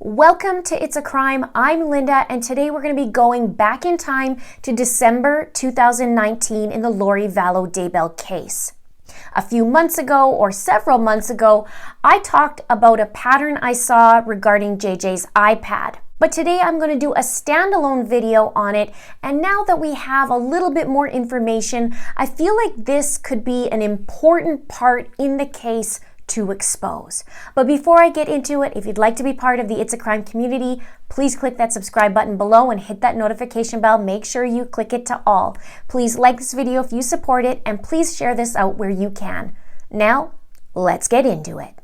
Welcome to It's a Crime. I'm Linda, and today we're going to be going back in time to December 2019 in the Vallow Daybell case. A few months ago, or several months ago, I talked about a pattern I saw regarding JJ's iPad. But today I'm going to do a standalone video on it, and now that we have a little bit more information, I feel like this could be an important part in the case to expose. But before I get into it, if you'd like to be part of the It's a Crime community, please click that subscribe button below and hit that notification bell. Make sure you click it to all. Please like this video if you support it, and please share this out where you can. Now, let's get into it.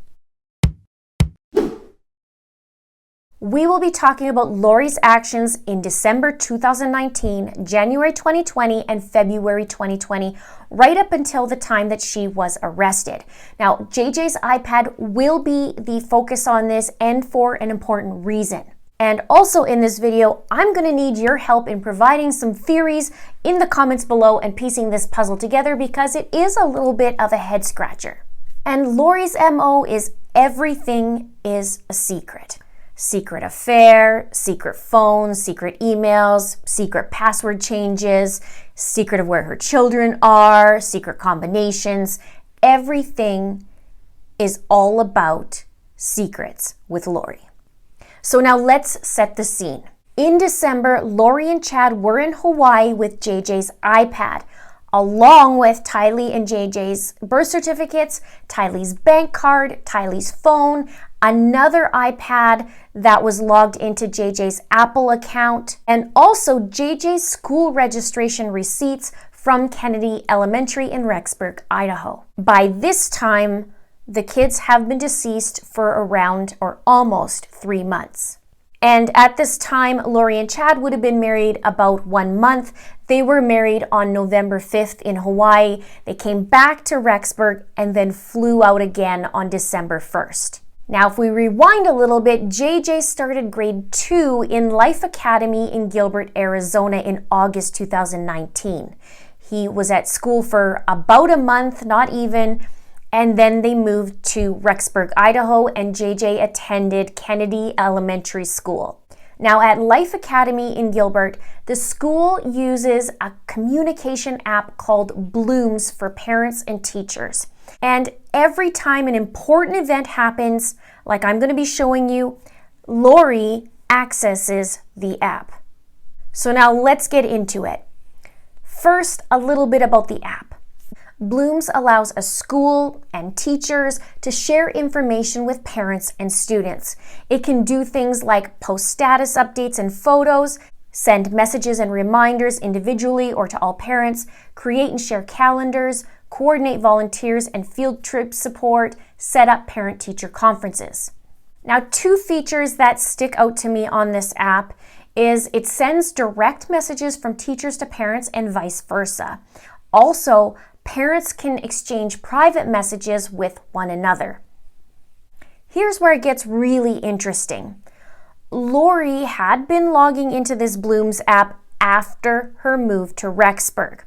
We will be talking about Lori's actions in December 2019, January 2020, and February 2020, right up until the time that she was arrested. Now, JJ's iPad will be the focus on this, and for an important reason. And also in this video, I'm going to need your help in providing some theories in the comments below and piecing this puzzle together, because it is a little bit of a head scratcher. And Lori's MO is everything is a secret. Secret affair, secret phones, secret emails, secret password changes, secret of where her children are, secret combinations. Everything is all about secrets with Lori. So now let's set the scene. In December, Lori and Chad were in Hawaii with JJ's iPad, along with Tylee and JJ's birth certificates, Tylee's bank card, Tylee's phone, another iPad that was logged into JJ's Apple account, and also JJ's school registration receipts from Kennedy Elementary in Rexburg, Idaho. By this time, the kids have been deceased for around or almost 3 months. And at this time, Lori and Chad would have been married about 1 month. They were married on November 5th in Hawaii. They came back to Rexburg and then flew out again on December 1st. Now, if we rewind a little bit, JJ started grade 2 in L.I.F.E Academy in Gilbert, Arizona in August 2019. He was at school for about a month, not even, and then they moved to Rexburg, Idaho, and JJ attended Kennedy Elementary School. Now, at L.I.F.E Academy in Gilbert, the school uses a communication app called Bloomz for parents and teachers. And every time an important event happens, like I'm going to be showing you, Lori accesses the app. So now let's get into it. First, a little bit about the app. Bloomz allows a school and teachers to share information with parents and students. It can do things like post status updates and photos, send messages and reminders individually or to all parents, create and share calendars, coordinate volunteers and field trip support, set up parent-teacher conferences. Now, 2 features that stick out to me on this app is it sends direct messages from teachers to parents and vice versa. Also, parents can exchange private messages with one another. Here's where it gets really interesting. Lori had been logging into this Bloomz app after her move to Rexburg.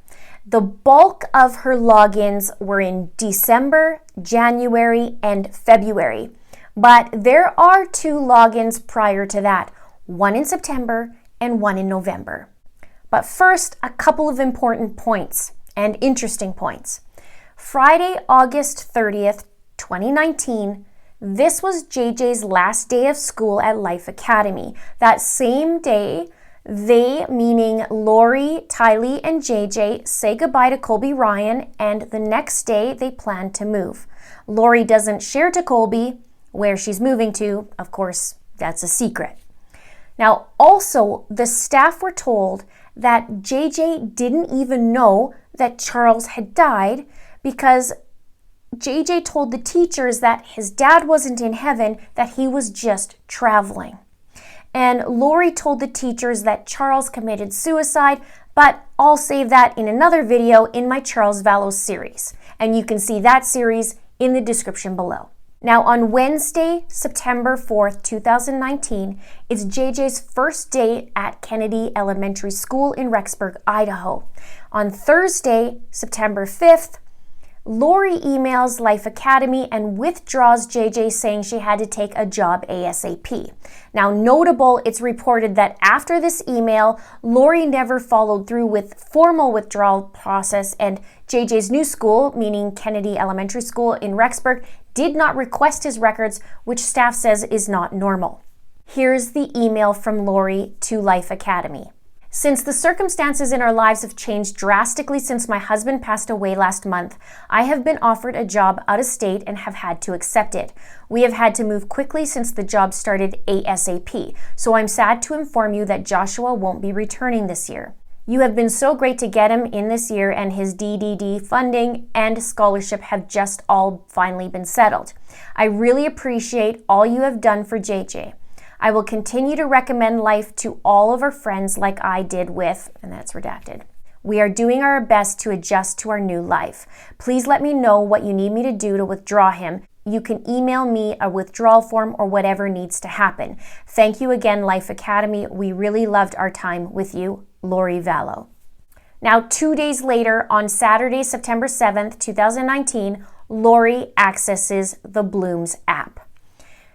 The bulk of her logins were in December, January, and February. But there are 2 logins prior to that, one in September and one in November. But first, a couple of important points and interesting points. Friday, August 30th, 2019, this was JJ's last day of school at L.I.F.E Academy. That same day, they, meaning Lori, Tylee, and JJ, say goodbye to Colby Ryan, and the next day they plan to move. Lori doesn't share to Colby where she's moving to. Of course, that's a secret. Now, also, the staff were told that JJ didn't even know that Charles had died, because JJ told the teachers that his dad wasn't in heaven, that he was just traveling. And Lori told the teachers that Charles committed suicide, but I'll save that in another video in my Charles Vallow series. And you can see that series in the description below. Now, on Wednesday, September 4th, 2019, it's JJ's first day at Kennedy Elementary School in Rexburg, Idaho. On Thursday, September 5th, L.I.F.E emails L.I.F.E Academy and withdraws JJ, saying she had to take a job ASAP. Now, notable, it's reported that after this email, L.I.F.E never followed through with formal withdrawal process, and JJ's new school, meaning Kennedy Elementary School in Rexburg, did not request his records, which staff says is not normal. Here's the email from L.I.F.E to L.I.F.E Academy. Since the circumstances in our lives have changed drastically since my husband passed away last month, I have been offered a job out of state and have had to accept it. We have had to move quickly since the job started ASAP, so I'm sad to inform you that Joshua won't be returning this year. You have been so great to get him in this year, and his DDD funding and scholarship have just all finally been settled. I really appreciate all you have done for JJ. I will continue to recommend L.I.F.E to all of our friends like I did with, and that's redacted. We are doing our best to adjust to our new life. Please let me know what you need me to do to withdraw him. You can email me a withdrawal form or whatever needs to happen. Thank you again, L.I.F.E Academy. We really loved our time with you, Lori Vallow. Now, 2 days later, on Saturday, September 7th, 2019, Lori accesses the Bloomz app.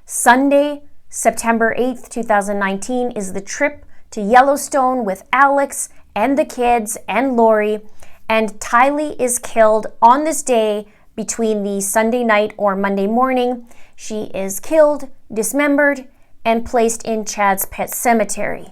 Sunday, September 8th, 2019 is the trip to Yellowstone with Alex and the kids and Lori, and Tylee is killed on this day between the Sunday night or Monday morning. She is killed, dismembered, and placed in Chad's Pet Cemetery.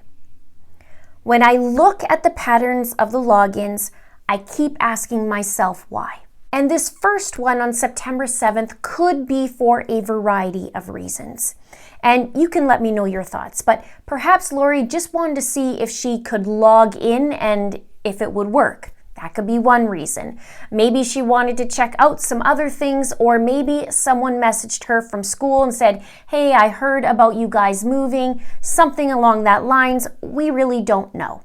When I look at the patterns of the logins, I keep asking myself why. And this first one on September 7th could be for a variety of reasons. And you can let me know your thoughts, but perhaps Lori just wanted to see if she could log in and if it would work. That could be one reason. Maybe she wanted to check out some other things, or maybe someone messaged her from school and said, hey, I heard about you guys moving, something along that lines. We really don't know.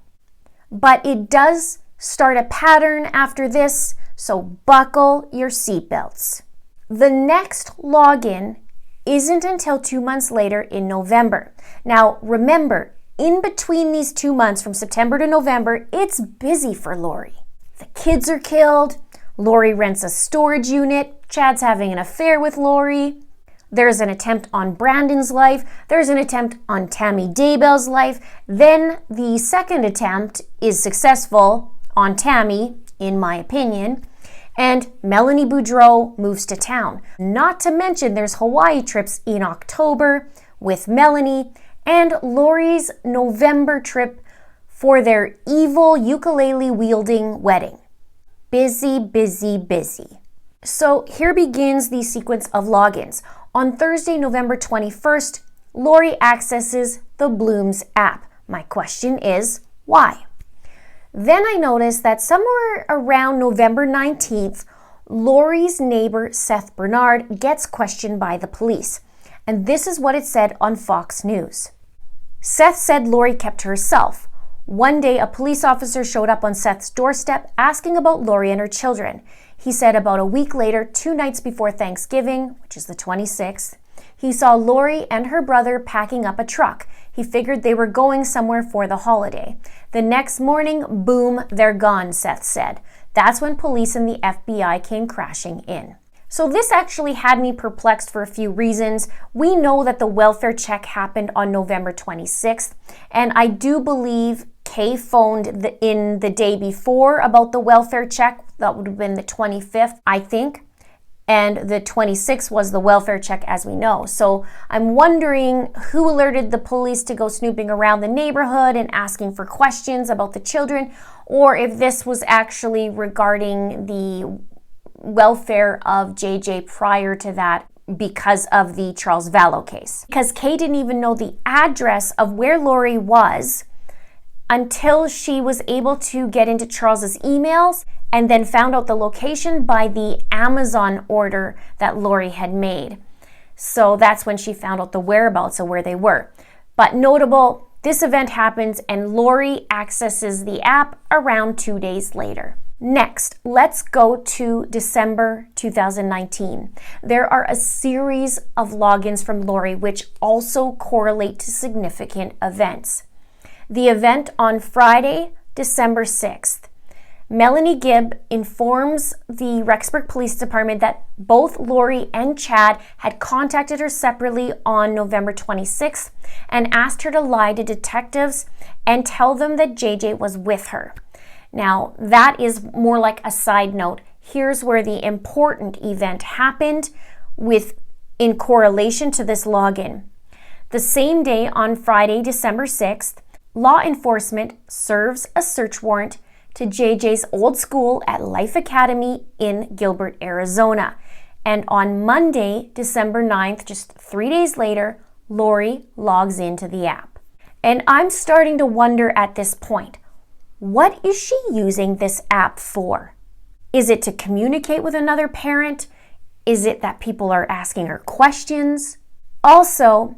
But it does start a pattern after this, so buckle your seatbelts. The next login isn't until 2 months later in November. Now, remember, in between these 2 months from September to November, it's busy for Lori. The kids are killed. Lori rents a storage unit. Chad's having an affair with Lori. There's an attempt on Brandon's life. There's an attempt on Tammy Daybell's life. Then the second attempt is successful on Tammy, in my opinion. And Melanie Boudreau moves to town. Not to mention there's Hawaii trips in October with Melanie and Lori's November trip for their evil ukulele-wielding wedding. Busy, busy, busy. So here begins the sequence of logins. On Thursday, November 21st, Lori accesses the Bloomz app. My question is, why? Then I noticed that somewhere around November 19th, Lori's neighbor, Seth Bernard, gets questioned by the police. And this is what it said on Fox News. Seth said Lori kept to herself. One day, a police officer showed up on Seth's doorstep asking about Lori and her children. He said about a week later, 2 nights before Thanksgiving, which is the 26th, he saw Lori and her brother packing up a truck. He figured they were going somewhere for the holiday. The next morning, boom, they're gone, Seth said. That's when police and the FBI came crashing in. So this actually had me perplexed for a few reasons. We know that the welfare check happened on November 26th, and I do believe Kay phoned in the day before about the welfare check. That would have been the 25th, I think. And the 26th was the welfare check, as we know. So I'm wondering who alerted the police to go snooping around the neighborhood and asking for questions about the children, or if this was actually regarding the welfare of JJ prior to that because of the Charles Vallow case. Because Kay didn't even know the address of where Lori was until she was able to get into Charles's emails and then found out the location by the Amazon order that Lori had made. So that's when she found out the whereabouts of where they were. But notable, this event happens and Lori accesses the app around 2 days later. Next, let's go to December 2019. There are a series of logins from Lori which also correlate to significant events. The event on Friday, December 6th. Melanie Gibb informs the Rexburg Police Department that both Lori and Chad had contacted her separately on November 26th and asked her to lie to detectives and tell them that JJ was with her. Now, that is more like a side note. Here's where the important event happened in correlation to this login. The same day, on Friday, December 6th, law enforcement serves a search warrant to JJ's old school at L.I.F.E Academy in Gilbert, Arizona. And on Monday, December 9th, just 3 days later, Lori logs into the app. And I'm starting to wonder at this point, what is she using this app for? Is it to communicate with another parent? Is it that people are asking her questions? Also,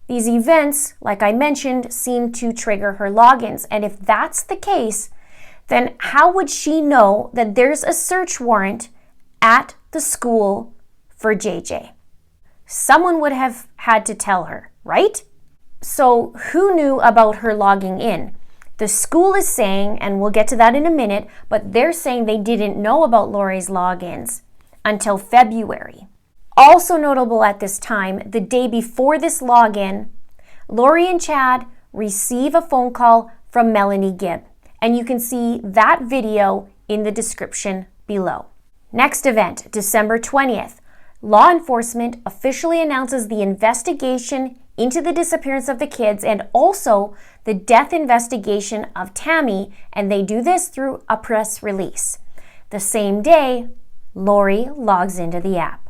these events, like I mentioned, seem to trigger her logins. And if that's the case, then how would she know that there's a search warrant at the school for JJ? Someone would have had to tell her, right? So who knew about her logging in? The school is saying, and we'll get to that in a minute, but they're saying they didn't know about Lori's logins until February. Also notable at this time, the day before this login, Lori and Chad receive a phone call from Melanie Gibb. And you can see that video in the description below. Next event, December 20th. Law enforcement officially announces the investigation into the disappearance of the kids and also the death investigation of Tammy, and they do this through a press release. The same day, Lori logs into the app.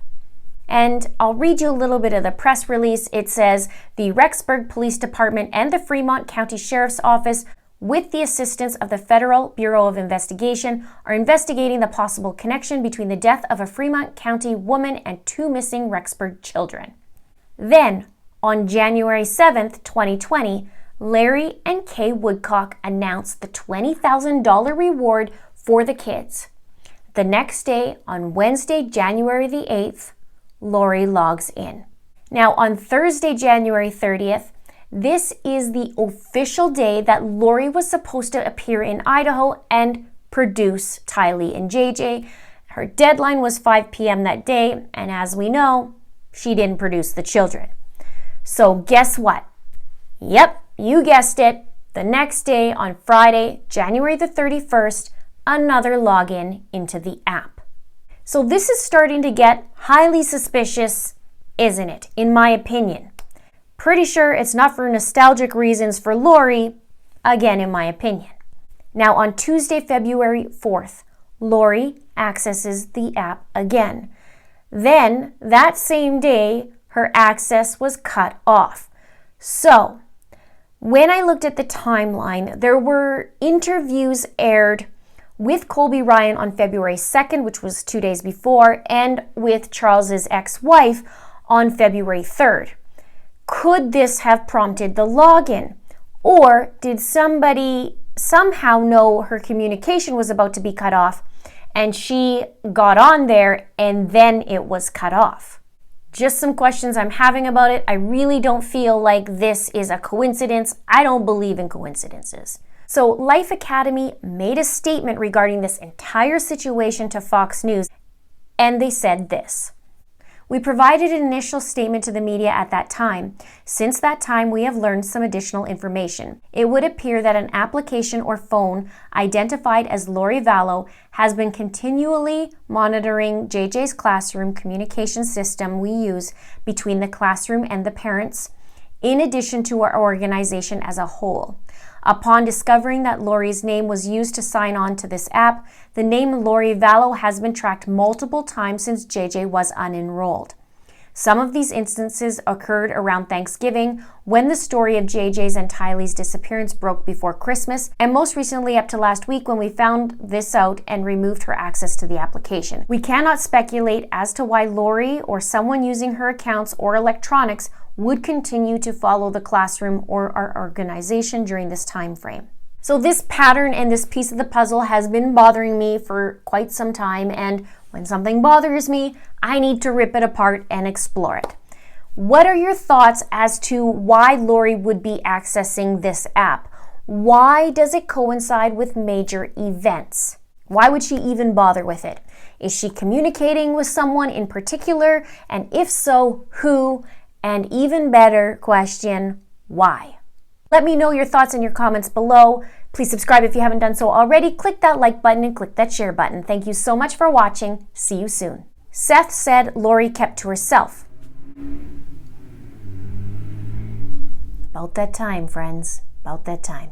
And I'll read you a little bit of the press release. It says, the Rexburg Police Department and the Fremont County Sheriff's Office, with the assistance of the Federal Bureau of Investigation, are investigating the possible connection between the death of a Fremont County woman and 2 missing Rexburg children. Then, on January 7th, 2020, Larry and Kay Woodcock announced the $20,000 reward for the kids. The next day, on Wednesday, January the 8th, Lori logs in. Now, on Thursday, January 30th, this is the official day that Lori was supposed to appear in Idaho and produce Tylee and JJ. Her deadline was 5 p.m. that day, and as we know, she didn't produce the children. So guess what? Yep, you guessed it. The next day, on Friday, January the 31st, another login into the app. So this is starting to get highly suspicious, isn't it? In my opinion. Pretty sure it's not for nostalgic reasons for Lori, again in my opinion. Now on Tuesday, February 4th, Lori accesses the app again. Then, that same day, her access was cut off. So, when I looked at the timeline, there were interviews aired with Colby Ryan on February 2nd, which was 2 days before, and with Charles's ex-wife on February 3rd. Could this have prompted the login? Or did somebody somehow know her communication was about to be cut off and she got on there and then it was cut off? Just some questions I'm having about it. I really don't feel like this is a coincidence. I don't believe in coincidences. So L.I.F.E Academy made a statement regarding this entire situation to Fox News, and they said this. We provided an initial statement to the media at that time. Since that time, we have learned some additional information. It would appear that an application or phone identified as Lori Vallow has been continually monitoring JJ's classroom communication system we use between the classroom and the parents, in addition to our organization as a whole. Upon discovering that Lori's name was used to sign on to this app, the name Lori Vallow has been tracked multiple times since JJ was unenrolled. Some of these instances occurred around Thanksgiving, when the story of JJ's and Tylee's disappearance broke before Christmas, and most recently up to last week when we found this out and removed her access to the application. We cannot speculate as to why Lori or someone using her accounts or electronics would continue to follow the classroom or our organization during this time frame. So this pattern and this piece of the puzzle has been bothering me for quite some time, and when something bothers me, I need to rip it apart and explore it. What are your thoughts as to why Lori would be accessing this app? Why does it coincide with major events? Why would she even bother with it? Is she communicating with someone in particular? And if so, who? And even better question, why? Let me know your thoughts in your comments below. Please subscribe if you haven't done so already. Click that like button and click that share button. Thank you so much for watching. See you soon. Seth said Lori kept to herself. About that time, friends. About that time.